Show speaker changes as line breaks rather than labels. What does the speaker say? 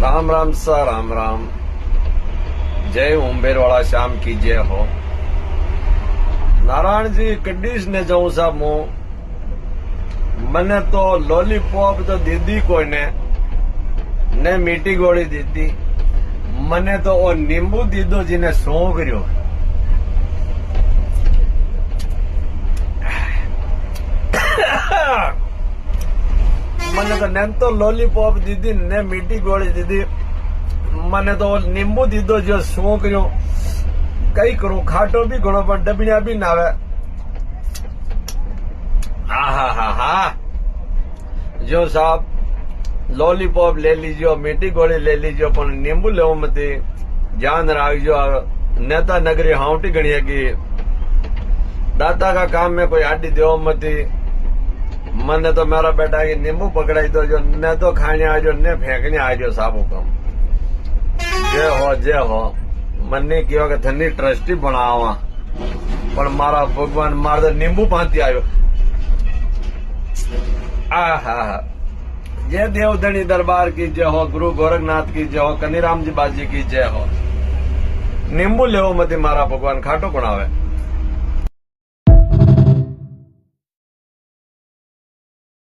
Ram Ram sir, Ram Ram. जय उम्बेर वाला श्याम की जय हो। नारायण जी कड्डीस ने जाऊं साहब मु मने तो लॉलीपॉप तो दीदी कोई ने मीठी गोली दीदी मने तो वो नींबू दीदो जी ने सौंप रहो। मने तो ने तो लॉलीपॉप दीदी ने मीठी गोली दीदी मने तो नींबू दीदो जो शौक जो कई करूं खाटो भी घणो पर डबड़िया भी ना आवे। हा जो साहब लॉलीपॉप ले लीजियो मीठी गोली ले लीजियो पर नींबू लेवो मती ध्यान रखजो। नेता नगरी हाउटी गणी की दाता का काम में कोई आडी देव मती। मने तो मेरा बेटा की नींबू पकड़ाई दो जो ने तो खाने आजो ने फेंकने आजो साहब हुकम। जय हो मन्ने किया कि धनी ट्रस्टी बनावा पर मारा भगवान मार नींबू पाती आयो। जय देवधनी दरबार की जय हो, गुरु गोरखनाथ की जय हो, कनीराम जी बाजी की जय हो। नींबू लेवो मती मारा भगवान खाटो बनावे।